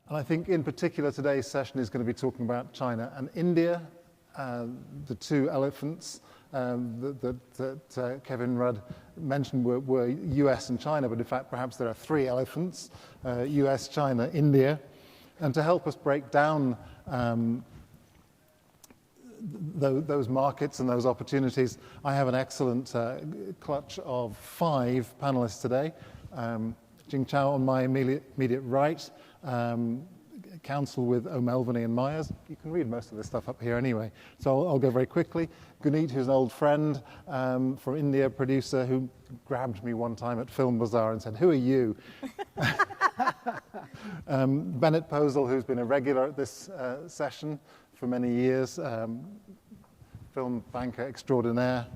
And I think in particular today's session is going to be talking about China and India, the two elephants that Kevin Rudd mentioned were US and China, but in fact perhaps there are three elephants, US, China, India. And to help us break down those markets and those opportunities, I have an excellent clutch of 5 panelists today. Jing on my immediate right, Counsel with O'Melveny and Myers. You can read most of this stuff up here anyway, so I'll go very quickly. Guneet, who's an old friend from India, producer, who grabbed me one time at Film Bazaar and said, "Who are you?" Bennett Pozil, who's been a regular at this session for many years, film banker extraordinaire.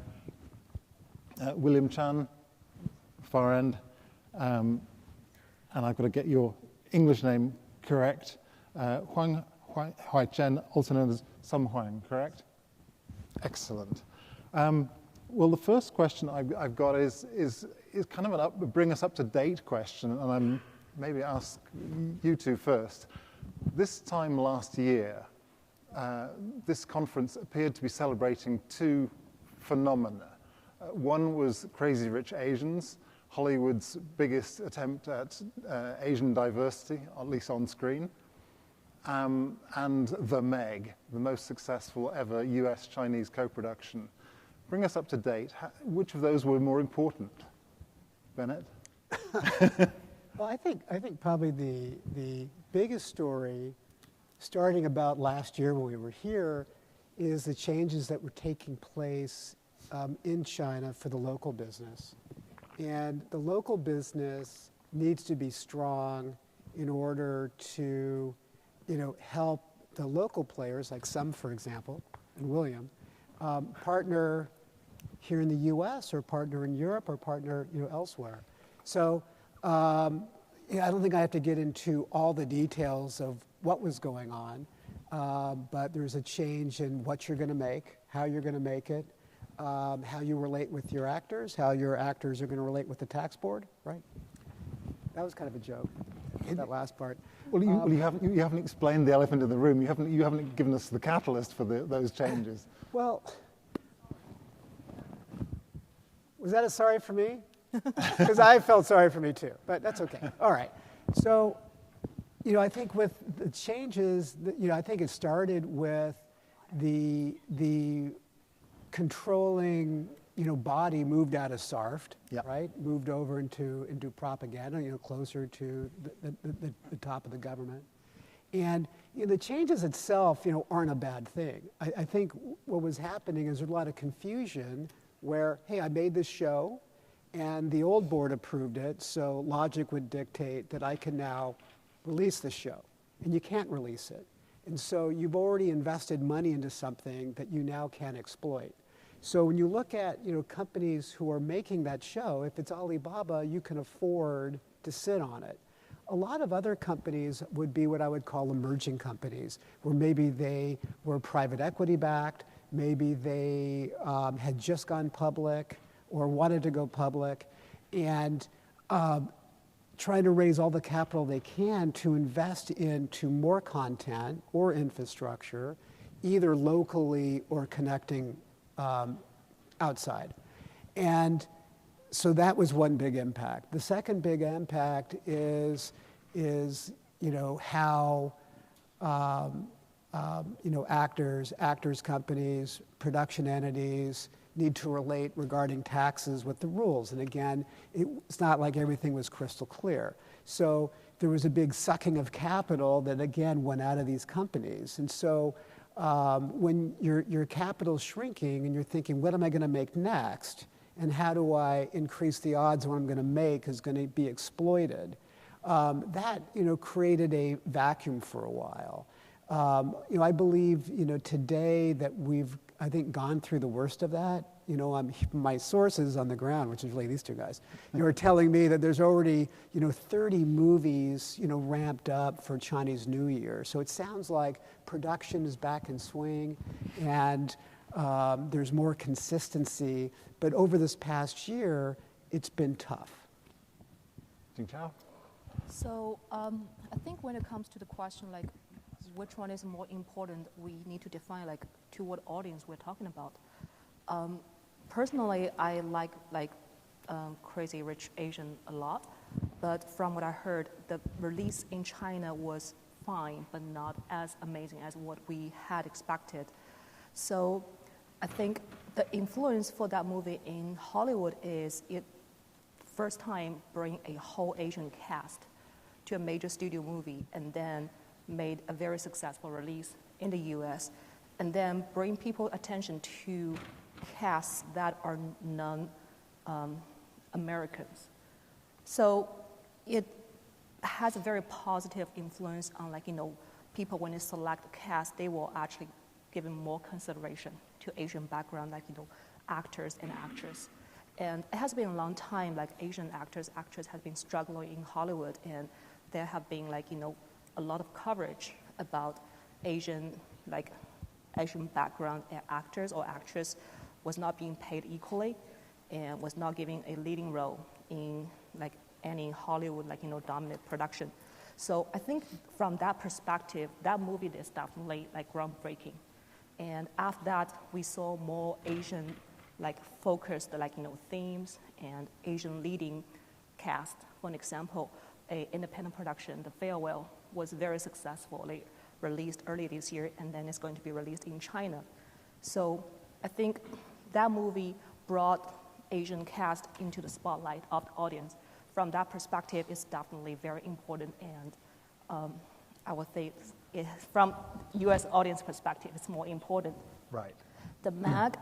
William Chan, far end. And I've got to get your English name correct. Huang Haichen, also known as Some Huang, correct? Excellent. Well, the first question I've got is kind of a bring us up to date question, and I'm maybe ask you two first. This time last year, this conference appeared to be celebrating 2 phenomena. One was Crazy Rich Asians, Hollywood's biggest attempt at Asian diversity, at least on screen, and The Meg, the most successful ever US-Chinese co-production. Bring us up to date. Which of those were more important? Bennett? Well, I think probably the biggest story, starting about last year when we were here, is the changes that were taking place in China for the local business. And the local business needs to be strong in order to, help the local players, like Some, for example, and William, partner here in the U.S. or partner in Europe or partner, elsewhere. So I don't think I have to get into all the details of what was going on, but there's a change in what you're going to make, how you're going to make it, how you relate with your actors, how your actors are going to relate with the tax board, right? That was kind of a joke, that last part. Well, you haven't explained the elephant in the room. You haven't given us the catalyst for those changes. Well, was that a sorry for me? Because I felt sorry for me too, but that's okay. All right. So, I think with the changes, I think it started with the controlling, body moved out of SARFT, yep. right? Moved over into propaganda, closer to the top of the government. And the changes itself, aren't a bad thing. I think what was happening is there's a lot of confusion where, hey, I made this show, and the old board approved it, so logic would dictate that I can now release the show, and you can't release it. And so you've already invested money into something that you now can't exploit. So when you look at companies who are making that show, if it's Alibaba, you can afford to sit on it. A lot of other companies would be what I would call emerging companies, where maybe they were private equity backed, maybe they had just gone public or wanted to go public, and trying to raise all the capital they can to invest into more content or infrastructure, either locally or connecting outside. And so that was one big impact. The second big impact is how actors, companies, production entities need to relate regarding taxes with the rules. And again, it's not like everything was crystal clear. So there was a big sucking of capital that again went out of these companies. And so when your capital's shrinking and you're thinking, what am I going to make next? And how do I increase the odds of what I'm going to make is going to be exploited? That created a vacuum for a while. I believe today that we've, I think, gone through the worst of that. My sources on the ground, which is really these two guys, are telling me that there's already 30 movies ramped up for Chinese New Year. So it sounds like production is back in swing, and there's more consistency. But over this past year, it's been tough. Jing Chao? So I think when it comes to the question like which one is more important, we need to define like to what audience we're talking about. Personally, I like Crazy Rich Asian a lot, but from what I heard, the release in China was fine, but not as amazing as what we had expected. So I think the influence for that movie in Hollywood is it first time bring a whole Asian cast to a major studio movie and then made a very successful release in the US and then bring people attention to casts that are non-Americans. So it has a very positive influence on people when they select a cast, they will actually give more consideration to Asian background, actors and actresses. And it has been a long time, Asian actors have been struggling in Hollywood, and there have been a lot of coverage about Asian background actors or actresses was not being paid equally and was not given a leading role in any Hollywood dominant production. So I think from that perspective, that movie is definitely groundbreaking. And after that, we saw more Asian focused themes and Asian leading cast. For an example, an independent production, The Farewell, was very successfully released early this year, and then it's going to be released in China. So I think that movie brought Asian cast into the spotlight of the audience. From that perspective, it's definitely very important, and I would say from U.S. audience perspective, it's more important. Right. The MAG,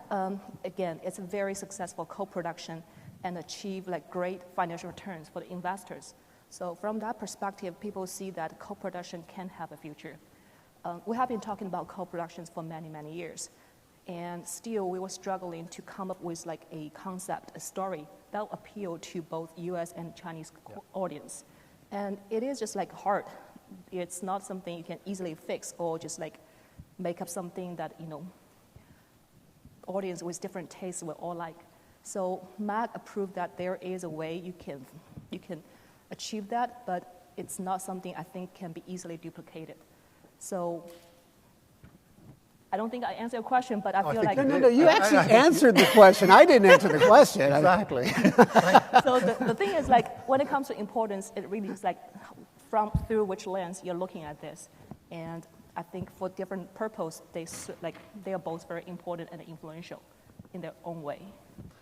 again, it's a very successful co-production and achieve great financial returns for the investors. So from that perspective, people see that co-production can have a future. We have been talking about co-productions for many, many years. And still, we were struggling to come up with a concept, a story that will appeal to both U.S. and Chinese audience. And it is just hard. It's not something you can easily fix or just make up something that audience with different tastes will all like. So MAG approved that there is a way you can achieve that, but it's not something I think can be easily duplicated. So I don't think I answered your question, but I feel like... No, you actually answered the question. I didn't answer the question. Exactly. So the thing is, when it comes to importance, it really is through which lens you're looking at this. And I think for different purpose, they are both very important and influential in their own way.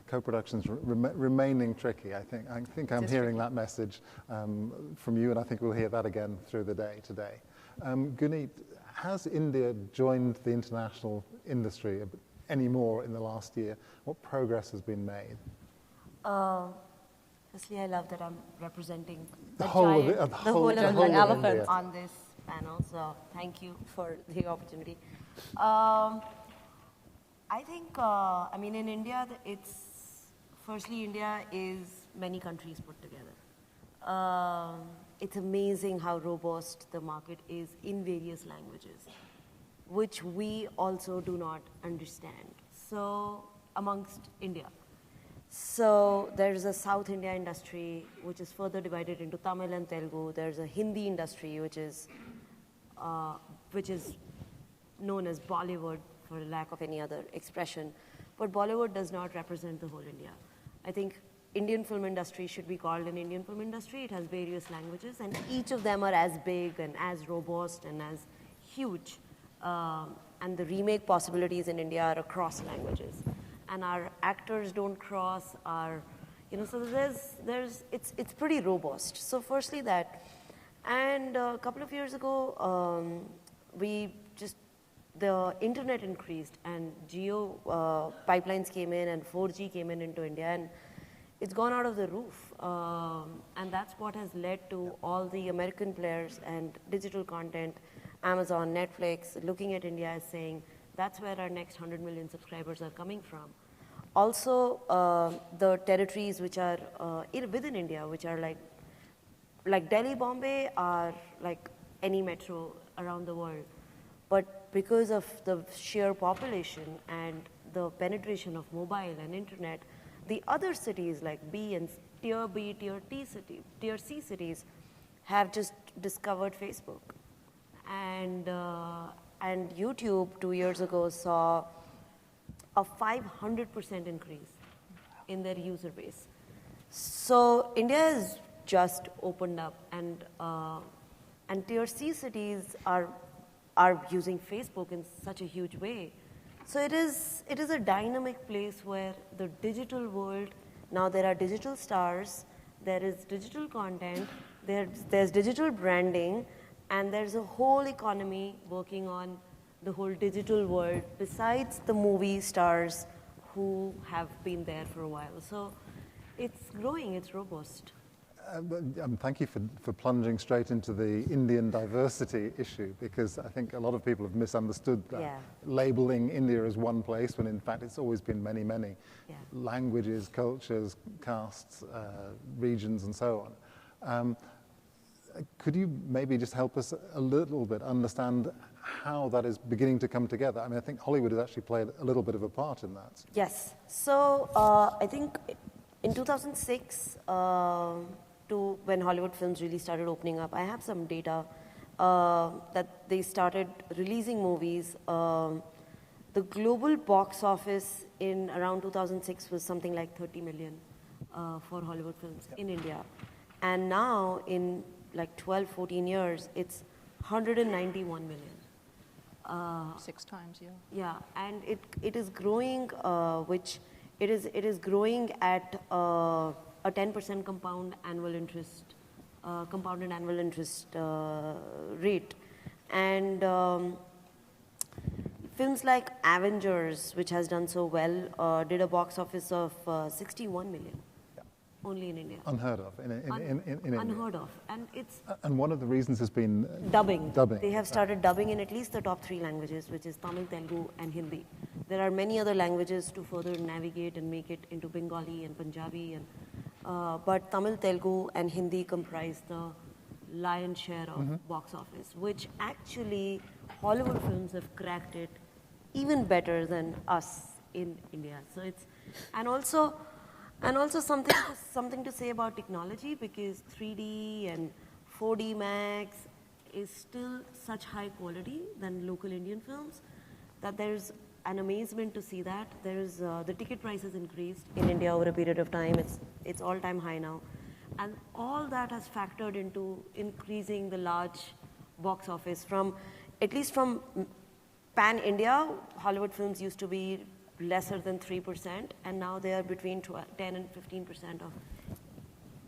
Co-productions remaining tricky, I think I'm hearing that message from you, and I think we'll hear that again through the day today. Guneet, has India joined the international industry any more in the last year? What progress has been made? Firstly, I love that I'm representing the whole of elephant on this panel, so thank you for the opportunity. I think, in India, firstly, India is many countries put together. It's amazing how robust the market is in various languages, which we also do not understand. So, amongst India. So, there's a South India industry, which is further divided into Tamil and Telugu. There's a Hindi industry, which is known as Bollywood, for lack of any other expression. But Bollywood does not represent the whole India. I think Indian film industry should be called an Indian film industry. It has various languages, and each of them are as big and as robust and as huge. And the remake possibilities in India are across languages. And our actors don't cross our, so it's pretty robust. So firstly that, and a couple of years ago, the internet increased and Geo pipelines came in and 4G came into India, and it's gone out of the roof. And that's what has led to all the American players and digital content, Amazon, Netflix, looking at India as saying, that's where our next 100 million subscribers are coming from. Also, the territories which are within India, which are like Delhi, Bombay, are like any metro around the world. But because of the sheer population and the penetration of mobile and internet, the other cities like Tier B, Tier C cities have just discovered Facebook. And YouTube 2 years ago saw a 500% increase in their user base. So India has just opened up, and tier C cities are using Facebook in such a huge way. So it is a dynamic place where the digital world, now there are digital stars, there is digital content, there's digital branding, and there's a whole economy working on the whole digital world besides the movie stars who have been there for a while. So it's growing, it's robust. Thank you for plunging straight into the Indian diversity issue, because I think a lot of people have misunderstood that, labeling India as one place when in fact it's always been many, many languages, cultures, castes, regions, and so on. Could you maybe just help us a little bit understand how that is beginning to come together? I mean, I think Hollywood has actually played a little bit of a part in that. Yes. So I think in 2006, when Hollywood films really started opening up, I have some data that they started releasing movies. The global box office in around 2006 was something like 30 million for Hollywood films in India. And now in like 12, 14 years, it's 191 million. 6 times, yeah. Yeah, and it is growing, it is growing at a 10% compounded annual interest rate. And films like Avengers, which has done so well, did a box office of 61 million. Only in India. Unheard of in India. Unheard of. And it's... And one of the reasons has been... Dubbing. They have started dubbing in at least the top 3 languages, which is Tamil, Telugu, and Hindi. There are many other languages to further navigate and make it into Bengali and Punjabi. But Tamil, Telugu, and Hindi comprise the lion's share of box office, which actually Hollywood films have cracked it even better than us in India. So it's... And also something to say about technology, because 3D and 4D Max is still such high quality than local Indian films that there's an amazement to see that. There's the ticket price has increased in India over a period of time. It's all-time high now. And all that has factored into increasing the large box office at least from pan-India. Hollywood films used to be lesser than 3%, and now they are between 10 and 15% of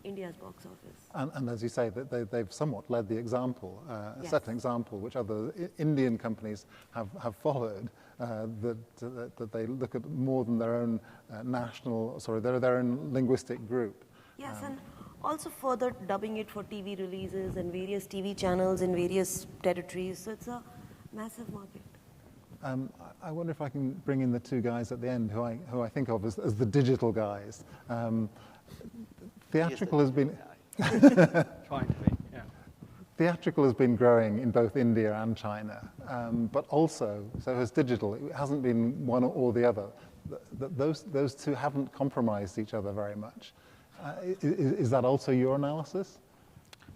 India's box office. And as you say, they've somewhat led the example, set an example which other Indian companies have followed, that they look at more than their own their own linguistic group. Yes, and also further dubbing it for TV releases and various TV channels in various territories, so it's a massive market. I wonder if I can bring in the 2 guys at the end who I think of as the digital guys. Theatrical has been trying to be, yeah. Theatrical has been growing in both India and China, but also so has digital. It hasn't been one or the other. Those 2 haven't compromised each other very much. Is that also your analysis?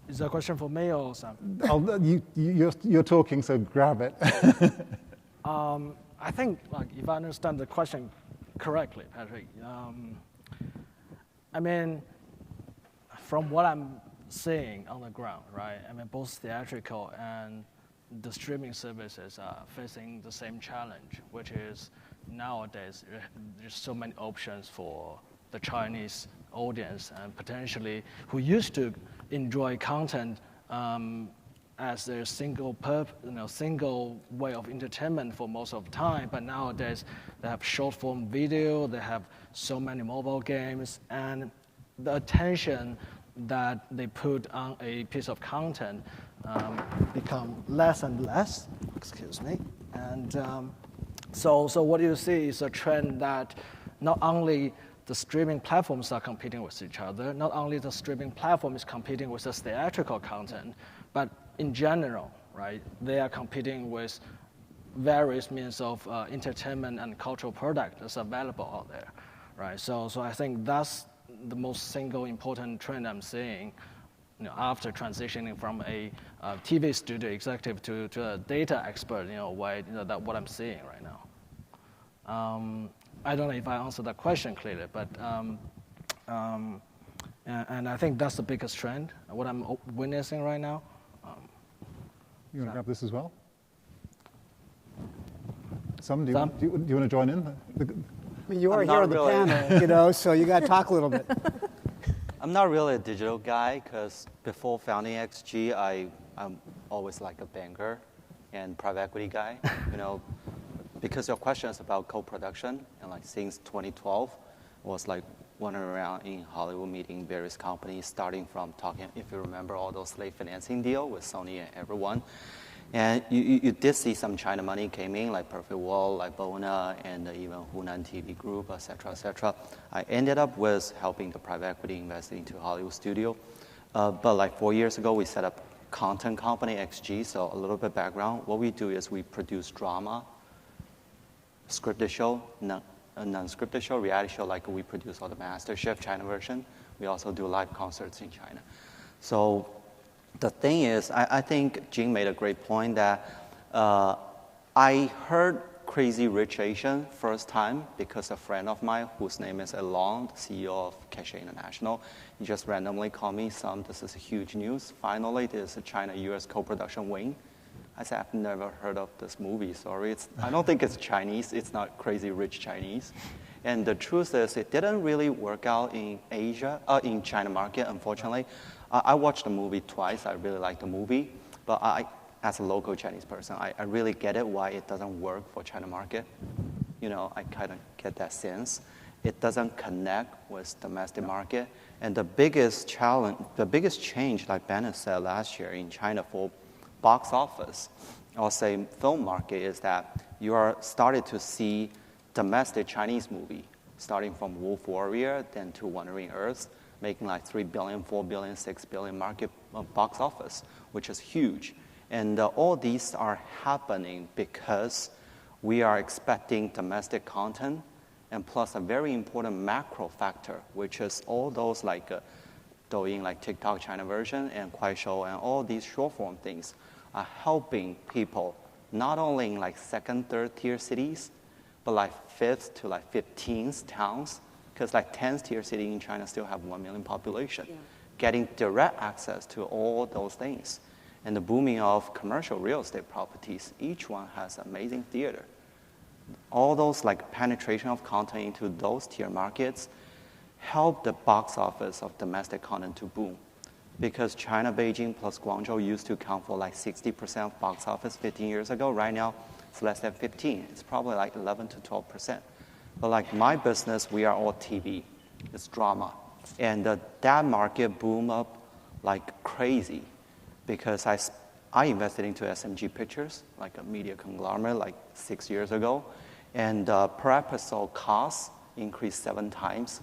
Is that a question for me or something? You're talking, so grab it. I think, if I understand the question correctly, Patrick, I mean, from what I'm seeing on the ground, right? I mean, both theatrical and the streaming services are facing the same challenge, which is nowadays there's so many options for the Chinese audience and potentially who used to enjoy content as their single way of entertainment for most of the time, but nowadays they have short form video, they have so many mobile games, and the attention that they put on a piece of content become less and less, excuse me. And so what you see is a trend that not only the streaming platforms are competing with each other, not only the streaming platform is competing with the theatrical content, but in general, right, they are competing with various means of entertainment and cultural product that's available out there, right? So I think that's the most single important trend I'm seeing after transitioning from a TV studio executive to a data expert, that what I'm seeing right now. I don't know if I answered that question clearly, but and I think that's the biggest trend, what I'm witnessing right now. You want to grab this as well? Do you want to join in? I mean, you are here on the panel, so you got to talk a little bit. I'm not really a digital guy because before founding XG, I'm always like a banker and private equity guy, because your question is about co-production, and like since 2012, was like wandering around in Hollywood meeting various companies, starting from talking, if you remember, all those slave financing deal with Sony and everyone. And you did see some China money came in, like Perfect World, like Bona, and even Hunan TV Group, et cetera, et cetera. I ended up with helping the private equity invest into Hollywood studio. But like 4 years ago, we set up content company, XG, so a little bit background. What we do is we produce drama, scripted show, non-scripted show, reality show, like we produce all the MasterChef China version. We also do live concerts in China. So the thing is, I think Jing made a great point that I heard Crazy Rich Asian first time because a friend of mine whose name is Elon, the CEO of Cache International, he just randomly called me, this is huge news. Finally, there's a China-US co-production wing. I said, I've never heard of this movie, sorry. I don't think it's Chinese. It's not Crazy Rich Chinese. And the truth is, it didn't really work out in in China market, unfortunately. I watched the movie twice. I really liked the movie. But as a local Chinese person, I really get it why it doesn't work for China market. I kind of get that sense. It doesn't connect with domestic market. And the biggest challenge, the biggest change, like Bennett said last year in China for box office, or say film market, is that you are started to see domestic Chinese movie, starting from Wolf Warrior, then to Wandering Earth, making like 3 billion, 4 billion, 6 billion market box office, which is huge. And all these are happening because we are expecting domestic content, and plus a very important macro factor, which is all those like Douyin, like TikTok China version, and Kuaishou, and all these short form things are helping people not only in like second, third tier cities, but like fifth to like 15th towns, because like 10th tier city in China still have 1 million population, getting direct access to all those things. And the booming of commercial real estate properties, each one has amazing theater. All those like penetration of content into those tier markets help the box office of domestic content to boom. Because China, Beijing plus Guangzhou used to account for like 60% of box office 15 years ago. Right now, it's less than 15. It's probably like 11 to 12%. But like my business, we are all TV. It's drama. And that market boom up like crazy because I invested into SMG Pictures, like a media conglomerate, like 6 years ago. And per episode cost increased 7 times.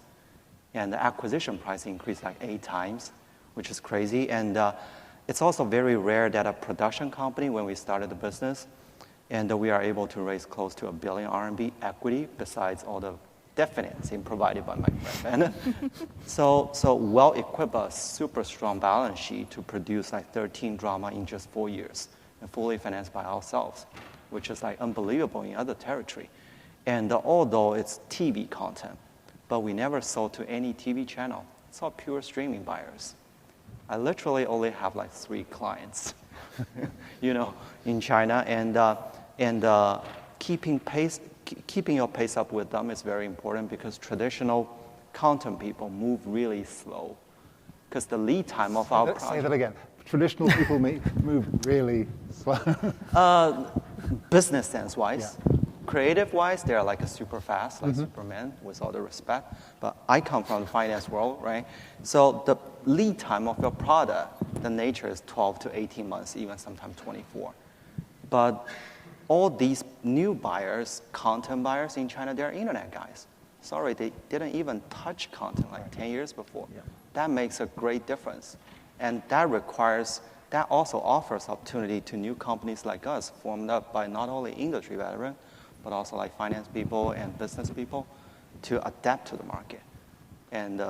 And the acquisition price increased like 8 times, which is crazy. And it's also very rare that a production company, when we started the business, and we are able to raise close to 1 billion RMB equity, besides all the debt financing provided by my friend Bennett. So well-equipped, a super strong balance sheet to produce like 13 drama in just 4 years, and fully financed by ourselves, which is like unbelievable in other territory. And although it's TV content, but we never sold to any TV channel. It's all pure streaming buyers. I literally only have like 3 clients, in China, and keeping your pace up with them is very important because traditional content people move really slow. Because the lead time of our project. Say that again. Traditional people move really slow. Business sense-wise. Yeah. Creative-wise, they're like a super fast, like Superman, with all the respect. But I come from the finance world, right? So the lead time of your product, the nature is 12 to 18 months, even sometimes 24. But all these new buyers, content buyers in China, they're internet guys. Sorry, they didn't even touch content like 10 years before. Yeah. That makes a great difference. And that also offers opportunity to new companies like us, formed up by not only industry veterans, but also like finance people and business people to adapt to the market. And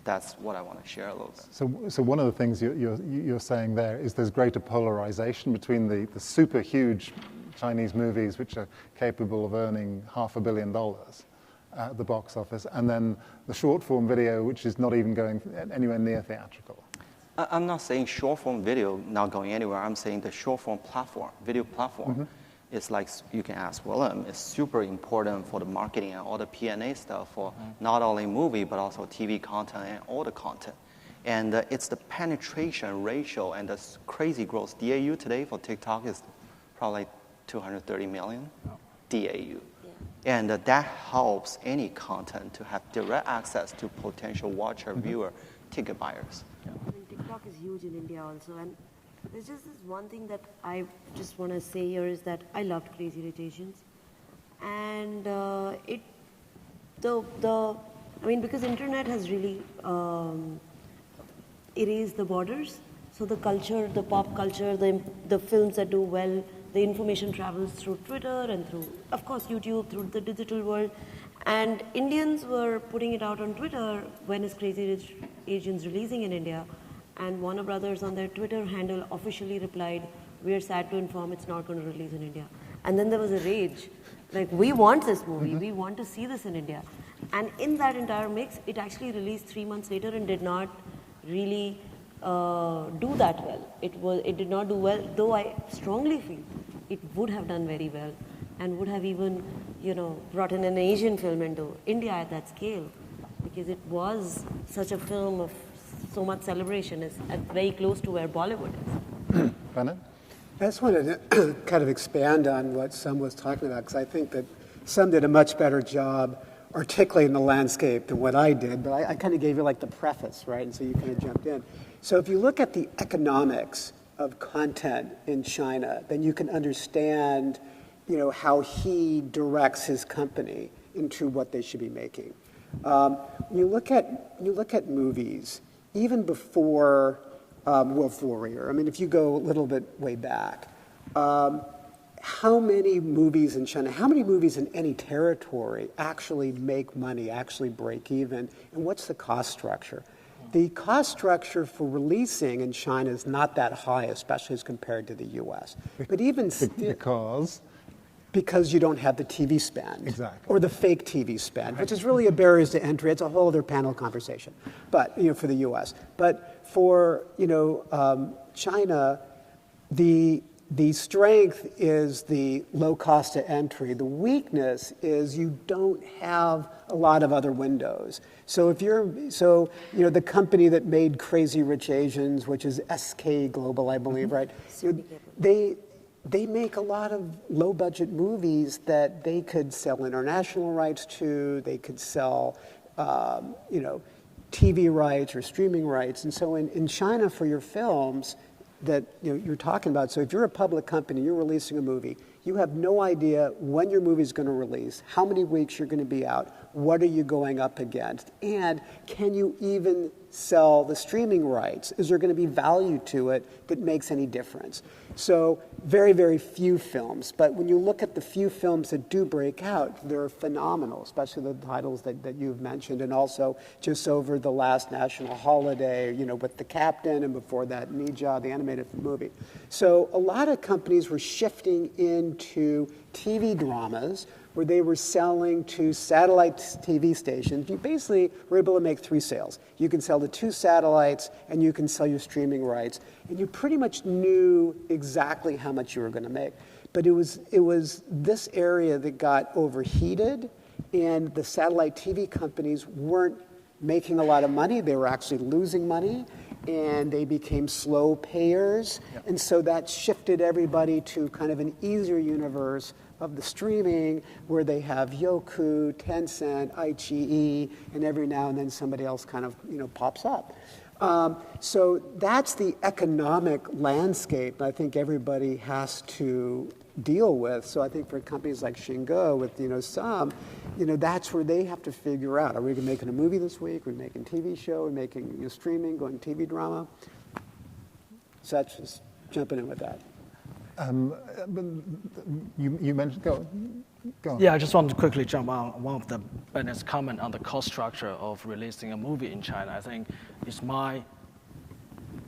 that's what I want to share a little bit. So one of the things you're saying there is there's greater polarization between the super huge Chinese movies which are capable of earning $500 million at the box office, and then the short form video which is not even going anywhere near theatrical. I'm not saying short form video not going anywhere. I'm saying the short form platform, video platform, is like, you can ask Willem, is super important for the marketing and all the P&A stuff for not only movie but also TV content and all the content. And it's the penetration ratio and the crazy growth. DAU today for TikTok is probably 230 million DAU. And that helps any content to have direct access to potential watcher, viewer, ticket buyers. And TikTok is huge in India also. And there's just this one thing that I just want to say here is that I loved Crazy Rich Asians. And because internet has really erased the borders. So the culture, the pop culture, the films that do well, the information travels through Twitter and through, of course, YouTube, through the digital world. And Indians were putting it out on Twitter, when is Crazy Rich Asians releasing in India? And Warner Brothers on their Twitter handle officially replied, we are sad to inform it's not going to release in India. And then there was a rage. Like, we want this movie, we want to see this in India. And in that entire mix, it actually released 3 months later and did not really do that well. It did not do well, though I strongly feel it would have done very well and would have even, brought in an Asian film into India at that scale, because it was such a film of so much celebration, is very close to where Bollywood is. Bennett? I just wanted to kind of expand on what Sam was talking about, because I think that Sam did a much better job articulating the landscape than what I did, but I kind of gave you like the preface, right? And so you kind of jumped in. So if you look at the economics of content in China, then you can understand, how he directs his company into what they should be making. When you look at movies, even before Wolf Warrior, I mean, if you go a little bit way back, how many movies in China, how many movies in any territory actually make money, actually break even, and what's the cost structure? The cost structure for releasing in China is not that high, especially as compared to the U.S. But even because you don't have the TV spend. Exactly. Or the fake TV spend, which is really a barrier to entry. It's a whole other panel conversation, but for the U.S. But for China, the strength is the low cost to entry. The weakness is you don't have a lot of other windows. So the company that made Crazy Rich Asians, which is SK Global, I believe, right? They make a lot of low-budget movies that they could sell international rights to. They could sell, TV rights or streaming rights. And so in China, for your films that you're talking about, so if you're a public company, you're releasing a movie, you have no idea when your movie is going to release, how many weeks you're going to be out, what are you going up against, and can you even sell the streaming rights? Is there going to be value to it that makes any difference? So very, very few films. But when you look at the few films that do break out, they're phenomenal, especially the titles that you've mentioned, and also just over the last national holiday, with The Captain, and before that, Nija, the animated movie. So a lot of companies were shifting into TV dramas where they were selling to satellite TV stations. You basically were able to make 3 sales. You can sell to 2 satellites, and you can sell your streaming rights. And you pretty much knew exactly how much you were going to make. But it was this area that got overheated, and the satellite TV companies weren't making a lot of money. They were actually losing money, and they became slow payers. Yep. And so that shifted everybody to kind of an easier universe of the streaming, where they have Youku, Tencent, iQIYI, and every now and then somebody else kind of pops up. So that's the economic landscape I think everybody has to deal with. So I think for companies like Xingo with that's where they have to figure out: are we making a movie this week? Are we making a TV show? Are we making streaming, going TV drama? So that's just jumping in with that. You mentioned, go on. Yeah, I just want to quickly jump on one of the Bennett's comment on the cost structure of releasing a movie in China. I think it's my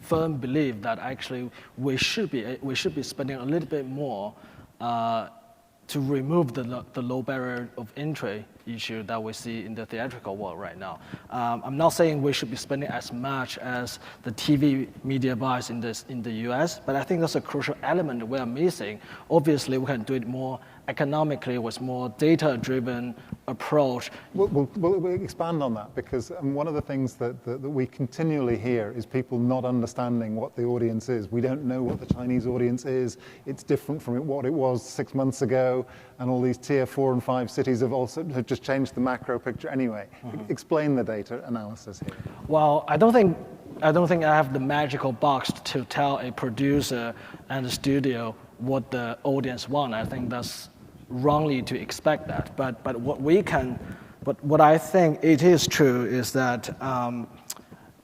firm belief that actually we should be spending a little bit more to remove the low barrier of entry issue that we see in the theatrical world right now. I'm not saying we should be spending as much as the TV media buys in the US, but I think that's a crucial element that we are missing. Obviously, we can do it more economically with more data-driven approach. We'll expand on that, because one of the things that we continually hear is people not understanding what the audience is. We don't know what the Chinese audience is. It's different from what it was 6 months ago, and all these tier 4 and 5 cities have just changed the macro picture anyway. Explain the data analysis here. Well, I don't think I have the magical box to tell a producer and a studio what the audience want. I think that's wrongly to expect that. But what I think it is true is that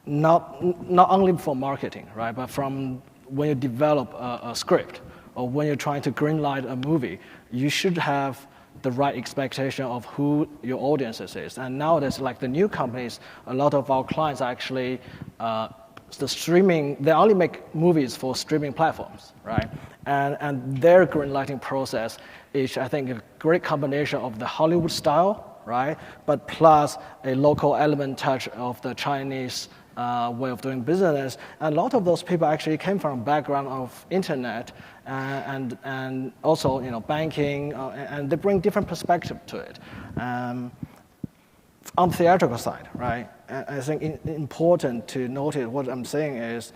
not only for marketing, right, but from when you develop a script or when you're trying to greenlight a movie, you should have the right expectation of who your audience is. And nowadays, like the new companies, a lot of our clients are actually the streaming, they only make movies for streaming platforms, right? And their greenlighting process is, I think, a great combination of the Hollywood style, right? But plus a local element touch of the Chinese way of doing business. And a lot of those people actually came from a background of internet and also banking, and they bring different perspective to it. On the theatrical side, right? I think important to notice what I'm saying is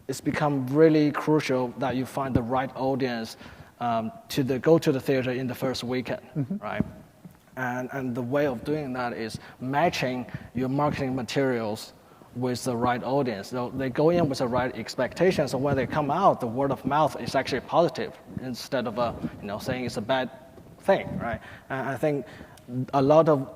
it's become really crucial that you find the right audience to go to the theater in the first weekend, right? And the way of doing that is matching your marketing materials with the right audience. So they go in with the right expectations, so when they come out, the word of mouth is actually positive instead of saying it's a bad thing, right? And I think a lot of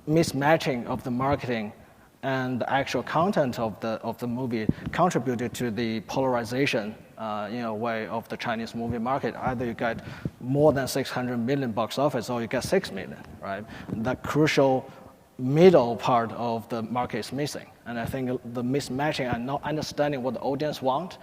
mismatching of the marketing and the actual content of the movie contributed to the polarization way of the Chinese movie market. Either you get more than 600 million box office or you get 6 million, right? That crucial middle part of the market is missing. And I think the mismatching and not understanding what the audience want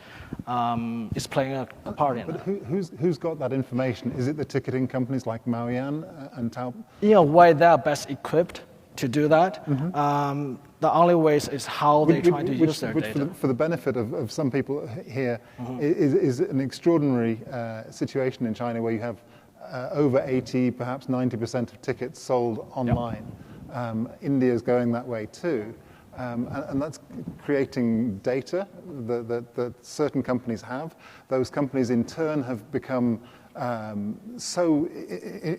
is playing a part in that. Who's got that information? Is it the ticketing companies like Maoyan and Tao? In a way, they are best equipped to do that. The only ways is how they try to use their data. For the benefit of some people here, is an extraordinary situation in China where you have over 80, perhaps 90% of tickets sold online. India's going that way too. And that's creating data that certain companies have. Those companies in turn have become so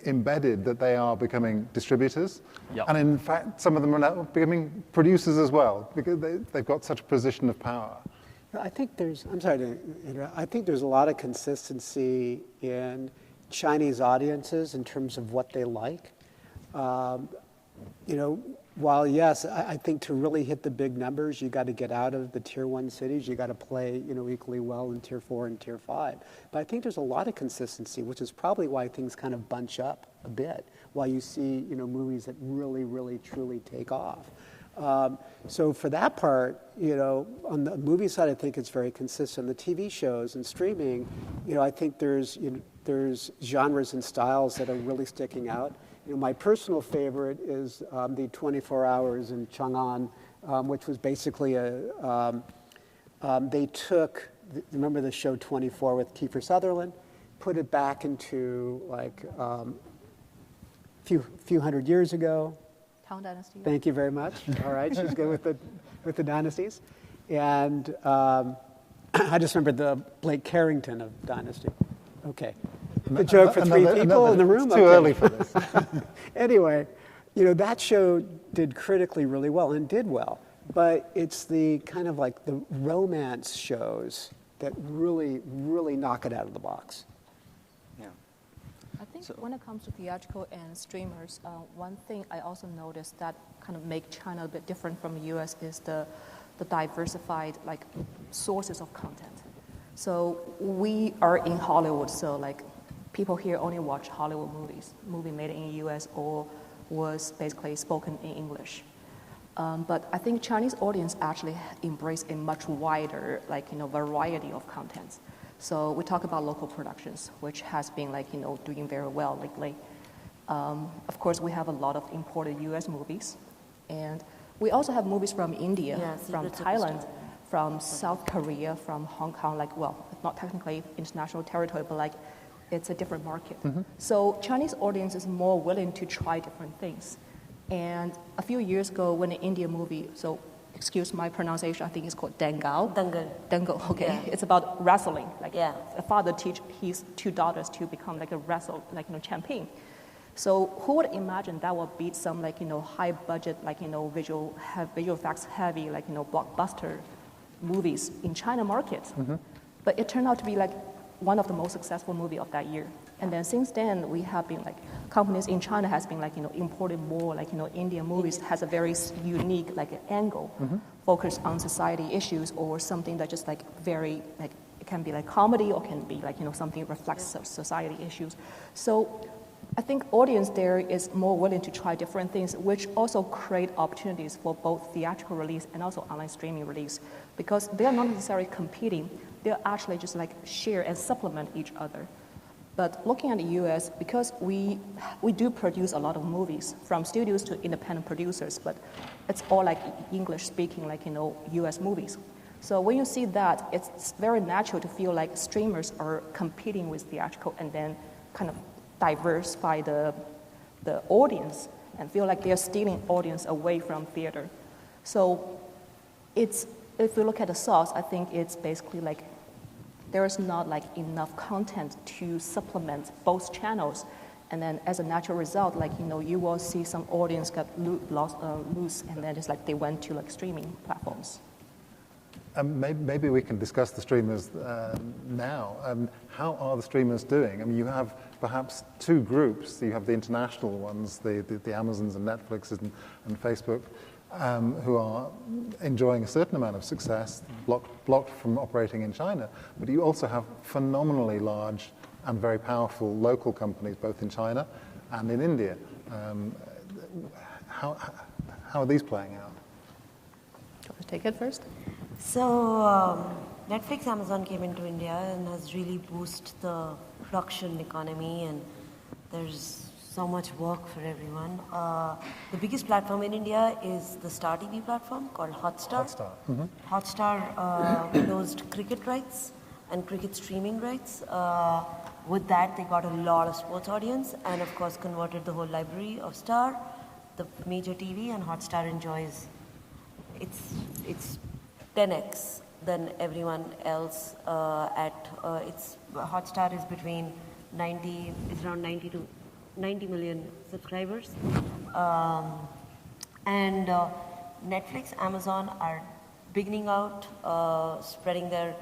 embedded that they are becoming distributors. And in fact, some of them are now becoming producers as well, because they've got such a position of power. I think there's a lot of consistency in Chinese audiences in terms of what they like. While yes, I think to really hit the big numbers, you got to get out of the tier 1 cities. You got to play, equally well in tier 4 and tier 5. But I think there's a lot of consistency, which is probably why things kind of bunch up a bit. Why you see, movies that really, really, truly take off. So for that part, on the movie side, I think it's very consistent. The TV shows and streaming, I think there's genres and styles that are really sticking out. My personal favorite is the 24 Hours in Chang'an, which was basically they took, remember the show 24 with Kiefer Sutherland, put it back into like few hundred years ago. Tang Dynasty. Thank you very much. All right, she's good with the dynasties. And I just remembered the Blake Carrington of Dynasty. Okay. The joke for 3 people in the room? It's too early for this. Anyway, that show did critically really well and did well. But it's the kind of like the romance shows that really, really knock it out of the box. Yeah. I think when it comes to theatrical and streamers, one thing I also noticed that kind of make China a bit different from the US is the diversified sources of content. So we are in Hollywood, so like people here only watch Hollywood movies, movie made in the US or was basically spoken in English. But I think Chinese audience actually embrace a much wider, variety of contents. So we talk about local productions, which has been doing very well lately. Of course, we have a lot of imported US movies, and we also have movies from India, from Thailand, from South Korea, from Hong Kong, not technically international territory, but it's a different market. So Chinese audience is more willing to try different things. And a few years ago, when an Indian movie, so excuse my pronunciation, I think it's called Dangal. Dangal, okay. Yeah. It's about wrestling. A father teach his two daughters to become champion. So who would imagine that would beat some high budget, visual effects heavy, blockbuster movies in China market. But it turned out to be one of the most successful movie of that year. And then since then, we have been companies in China has been importing more Indian movies has a very unique angle, focused on society issues or something that just very it can be comedy or can be something reflects society issues. So I think audience there is more willing to try different things, which also create opportunities for both theatrical release and also online streaming release, because they are not necessarily competing. They're actually just share and supplement each other. But looking at the US, because we do produce a lot of movies from studios to independent producers, but it's all English speaking, US movies. So when you see that, it's very natural to feel like streamers are competing with theatrical and then kind of diversify the audience and feel like they're stealing audience away from theater. So if you look at the source, I think it's basically there is not enough content to supplement both channels, and then as a natural result, you will see some audience get loose, and then just they went to streaming platforms. Maybe we can discuss the streamers now. How are the streamers doing? I mean, you have perhaps two groups. You have the international ones, the Amazons and Netflixes and Facebook, who are enjoying a certain amount of success, blocked from operating in China. But you also have phenomenally large and very powerful local companies, both in China and in India. How are these playing out? Do you want to take it first? So Netflix, Amazon came into India and has really boosted the production economy, and there's so much work for everyone. The biggest platform in India is the Star TV platform called Hotstar. Hotstar closed cricket rights and cricket streaming rights. With that, they got a lot of sports audience and, of course, converted the whole library of Star, the major TV, and Hotstar enjoys it's 10x than everyone else. Hotstar is between 90 to 90 million subscribers. And Netflix, Amazon are beginning out, spreading their...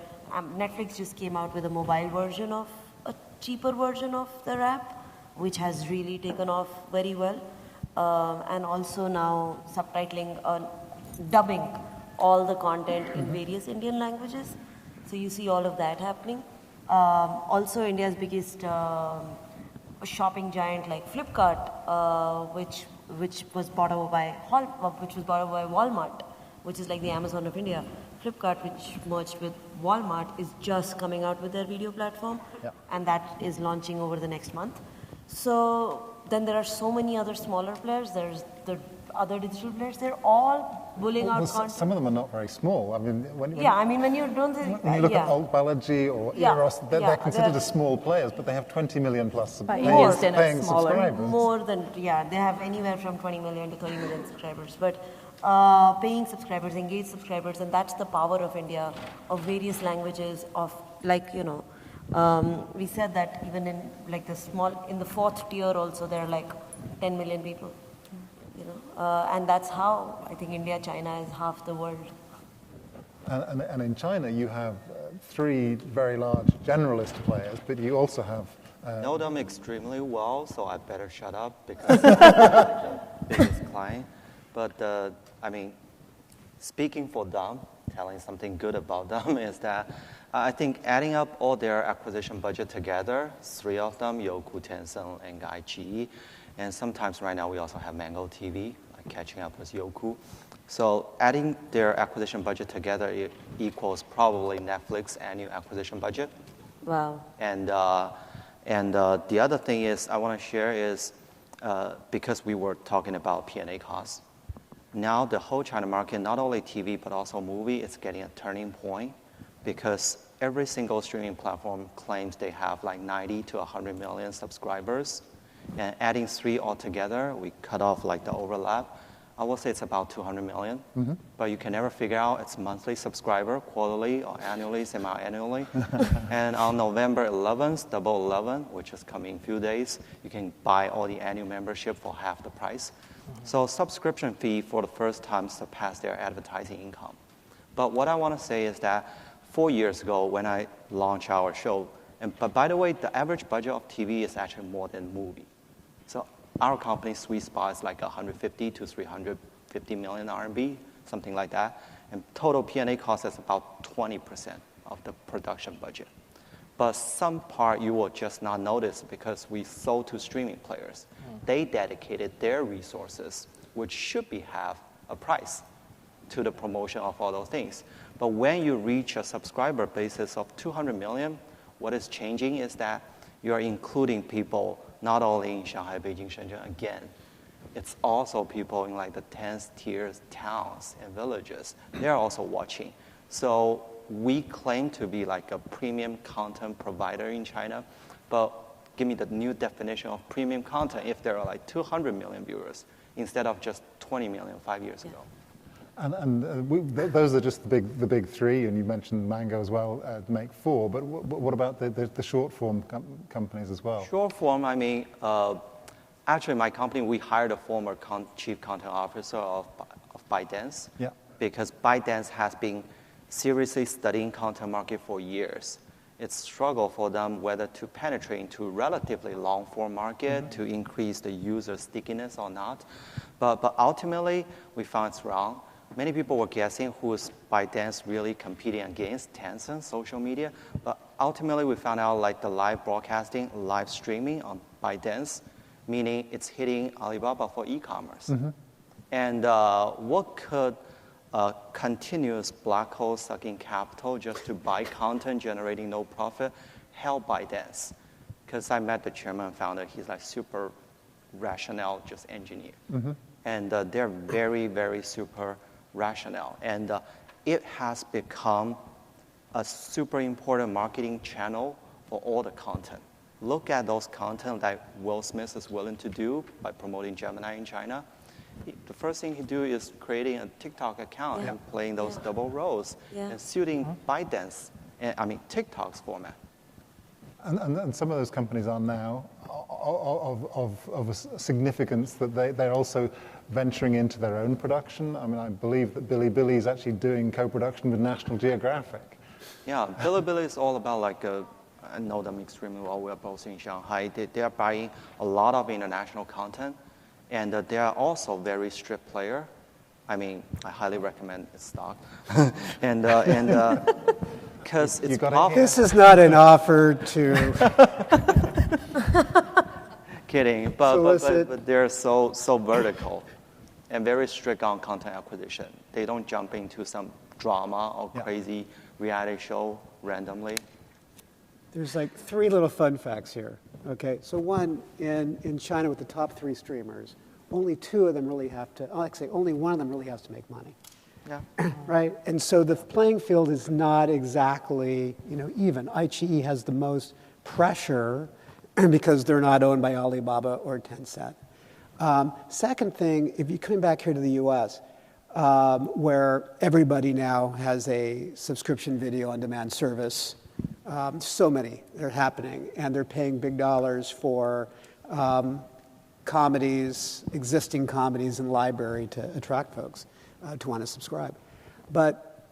Netflix just came out with a cheaper version of their app, which has really taken off very well. And also now subtitling, dubbing all the content in various Indian languages. So you see all of that happening. Also, India's biggest shopping giant like Flipkart, which was bought over by Walmart, which is like the Amazon of India. Flipkart, which merged with Walmart, is just coming out with their video platform, and that is launching over the next month. So then there are so many other smaller players. There's the other digital players. They're all bulling out content. Some of them are not very small. I mean, when you look at Alt Balaji or Eros, they're considered as small players, but they have 20 million plus paying subscribers. More than, they have anywhere from 20 million to 30 million subscribers. But paying subscribers, engaged subscribers, and that's the power of India, of various languages, of we said that even in in the fourth tier also there are 10 million people. And that's how I think India, China is half the world. And in China, you have three very large generalist players, but you also have... know them extremely well, so I better shut up because I'm the biggest client. But, speaking for them, telling something good about them is that I think adding up all their acquisition budget together, 3 of them, Youku, Tencent, and iQIYI, and sometimes right now we also have Mango TV, like catching up with Youku. So adding their acquisition budget together equals probably Netflix annual acquisition budget. Wow. And the other thing is I want to share is because we were talking about P&A costs, now the whole China market, not only TV but also movie, is getting a turning point because every single streaming platform claims they have like 90 to 100 million subscribers. And adding 3 altogether, we cut off like the overlap. I will say it's about 200 million, but you can never figure out it's monthly subscriber, quarterly, or annually, semi-annually. And on November 11th, Double 11, which is coming in a few days, you can buy all the annual membership for half the price. So subscription fee for the first time surpassed their advertising income. But what I want to say is that 4 years ago when I launched our show, but by the way, the average budget of TV is actually more than movie. So our company's sweet spot is like 150 to 350 million RMB, something like that. And total P&A cost is about 20% of the production budget. But some part you will just not notice because we sold to streaming players. They dedicated their resources, which should have a price, to the promotion of all those things. But when you reach a subscriber basis of 200 million, what is changing is that you are including people not only in Shanghai, Beijing, Shenzhen again. It's also people in like the 10th tier towns and villages. They're also watching. So we claim to be like a premium content provider in China, but give me the new definition of premium content if there are like 200 million viewers instead of just 20 million 5 years ago. Those are just the big 3, and you mentioned Mango as well, make 4. But what about the short form companies as well? Short form, I mean, actually my company, we hired a former chief content officer of ByteDance. Yeah. Because ByteDance has been seriously studying content market for years. It's struggle for them whether to penetrate into relatively long form market to increase the user stickiness or not. But ultimately, we found it's wrong. Many people were guessing who is ByteDance really competing against, Tencent, social media. But ultimately, we found out like the live broadcasting, live streaming on ByteDance, meaning it's hitting Alibaba for e-commerce. And what could continuous black hole sucking capital just to buy content generating no profit help ByteDance? Because I met the chairman and founder. He's like super rational, just engineer. And they're very, very super rational. And it has become a super important marketing channel for all the content. Look at those content that Will Smith is willing to do by promoting Gemini in China. The first thing he do is creating a TikTok account and playing those double roles and suiting ByteDance, TikTok's format. And some of those companies are now of a significance that they're also venturing into their own production. I mean, I believe that Bilibili is actually doing co-production with National Geographic. Yeah, Bilibili is all about like, I know them extremely well. We're both in Shanghai. They are buying a lot of international content, and they are also very strict player. I mean, I highly recommend its stock. and because it's profitable. This is not an offer to... Kidding, but they're so vertical and very strict on content acquisition. They don't jump into some drama or crazy reality show randomly. There's like 3 little fun facts here. Okay, so one, in China with the top 3 streamers, only 2 of them really have to, only one of them really has to make money. Yeah. Right? And so the playing field is not exactly, even. iQIYI has the most pressure because they're not owned by Alibaba or Tencent. Second thing, if you're coming back here to the U.S., where everybody now has a subscription video on demand service, so many that are happening, and they're paying big dollars for comedies, existing comedies in the library to attract folks to want to subscribe. But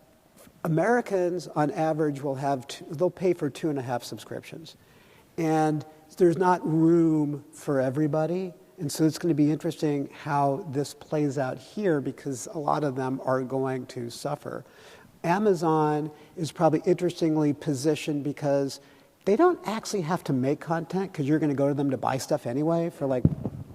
Americans, on average, they'll pay for 2.5 subscriptions. And there's not room for everybody. And so it's going to be interesting how this plays out here because a lot of them are going to suffer. Amazon is probably interestingly positioned because they don't actually have to make content because you're going to go to them to buy stuff anyway for like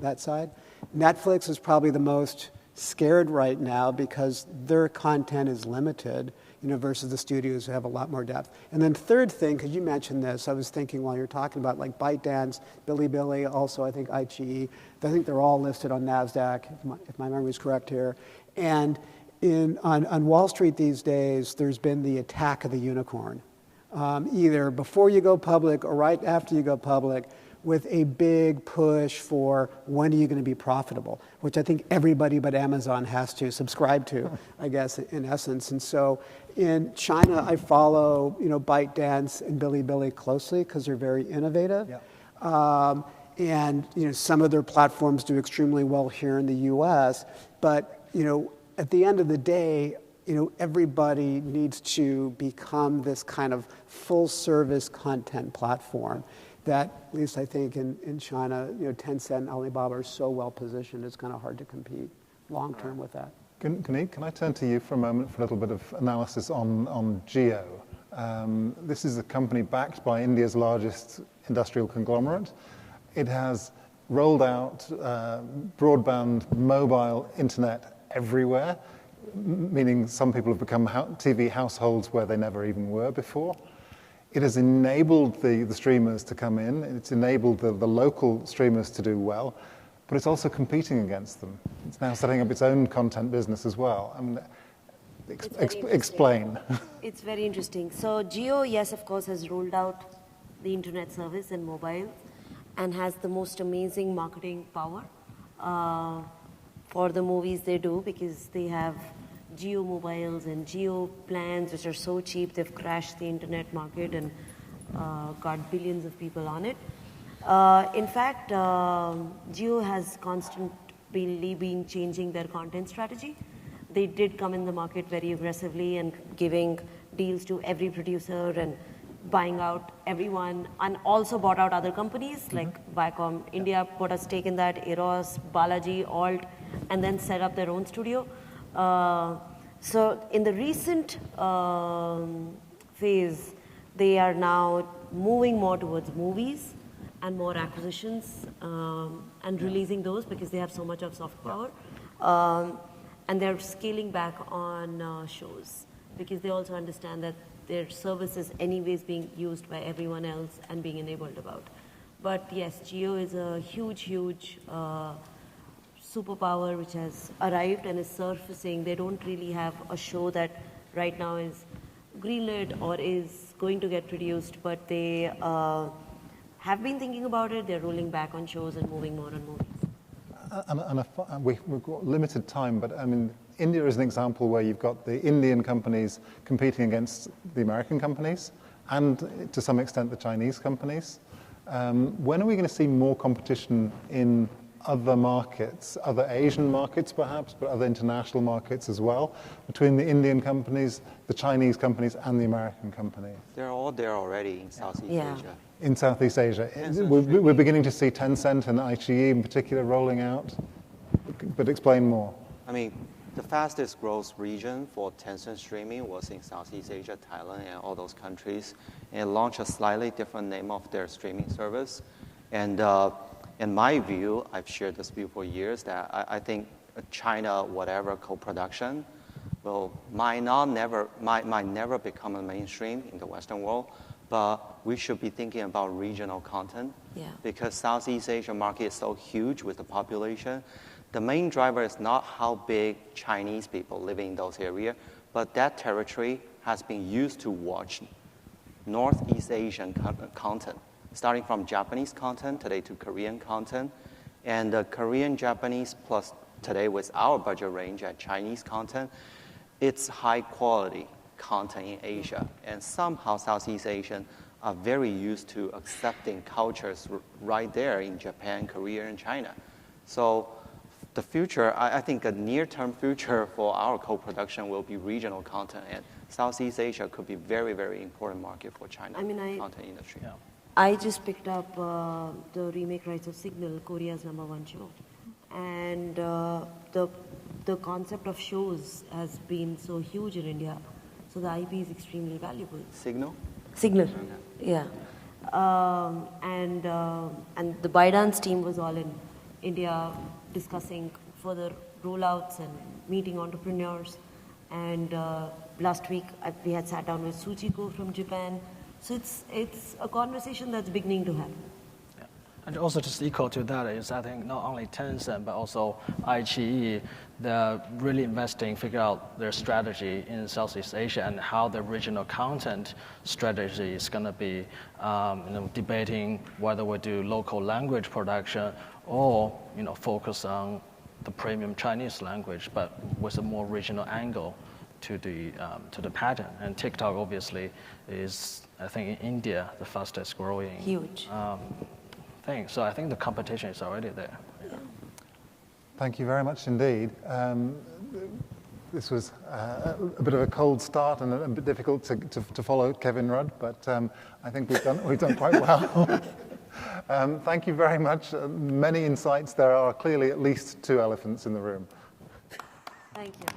that side. Netflix is probably the most scared right now because their content is limited, versus the studios who have a lot more depth. And then third thing, because you mentioned this, I was thinking while you're talking about like ByteDance, Bilibili, also I think iQIYI, I think they're all listed on NASDAQ, if my memory is correct here. And on Wall Street these days, there's been the attack of the unicorn. Either before you go public or right after you go public, with a big push for when are you going to be profitable, which I think everybody but Amazon has to subscribe to, I guess, in essence. And so in China, I follow, ByteDance and Bilibili closely because they're very innovative. Yeah. And, some of their platforms do extremely well here in the U.S. But, at the end of the day, everybody needs to become this kind of full-service content platform that, at least I think in China, Tencent and Alibaba are so well positioned, it's kind of hard to compete long-term with that. Guneet, can I turn to you for a moment for a little bit of analysis on Jio? This is a company backed by India's largest industrial conglomerate. It has rolled out broadband mobile internet everywhere, meaning some people have become TV households where they never even were before. It has enabled the streamers to come in. It's enabled the local streamers to do well, but it's also competing against them. It's now setting up its own content business as well. I mean, explain. It's very interesting. So Jio, yes, of course, has rolled out the internet service in mobile and has the most amazing marketing power for the movies they do, because they have Jio mobiles and Jio plans, which are so cheap, they've crashed the internet market and got billions of people on it. In fact, Jio has constantly been changing their content strategy. They did come in the market very aggressively and giving deals to every producer and buying out everyone, and also bought out other companies like Viacom India put a stake in that, Eros, Balaji, Alt, and then set up their own studio. So in the recent phase, they are now moving more towards movies and more acquisitions and releasing those because they have so much of soft power. And they're scaling back on shows because they also understand that their service is anyways being used by everyone else and being enabled about. But yes, Jio is a huge superpower which has arrived and is surfacing. They don't really have a show that right now is greenlit or is going to get produced, but they have been thinking about it. They're rolling back on shows and moving more on movies. We've got limited time, but I mean, India is an example where you've got the Indian companies competing against the American companies and to some extent the Chinese companies. When are we going to see more competition in other markets, other Asian markets perhaps, but other international markets as well, between the Indian companies, the Chinese companies, and the American companies? They're all there already in Southeast Asia. In Southeast Asia. We're beginning to see Tencent and iQIYI in particular rolling out, but explain more. I mean, the fastest growth region for Tencent streaming was in Southeast Asia, Thailand, and all those countries. And it launched a slightly different name of their streaming service. And in my view, I've shared this view for years, that I think China, whatever co-production, might never become a mainstream in the Western world, but we should be thinking about regional content. Yeah. Because Southeast Asia market is so huge with the population. The main driver is not how big Chinese people living in those areas, but that territory has been used to watch Northeast Asian content, starting from Japanese content today to Korean content. And the Korean, Japanese, plus today with our budget range at Chinese content, it's high quality content in Asia. And somehow Southeast Asian are very used to accepting cultures right there in Japan, Korea, and China. So the future, I think a near-term future for our co-production will be regional content, and Southeast Asia could be very, very important market for China content industry. Yeah. I just picked up the remake rights of Signal, Korea's #1 show. And the concept of shows has been so huge in India. So the IP is extremely valuable. Signal? Signal, yeah. And the ByteDance team was all in India discussing further rollouts and meeting entrepreneurs. And last week we had sat down with Suchiko from Japan. So it's a conversation that's beginning to happen. Yeah. And also just equal to that is I think not only Tencent but also iQIYI, they're really investing, figure out their strategy in Southeast Asia and how the regional content strategy is going to be debating whether we do local language production or focus on the premium Chinese language, but with a more regional angle to the pattern. And TikTok obviously is, I think, in India the fastest growing Huge. thing. So I think the competition is already there. Yeah. Thank you very much indeed. This was a bit of a cold start and a bit difficult to follow Kevin Rudd, but I think we've done quite well. Thank you very much. Many insights. There are clearly at least 2 elephants in the room. Thank you.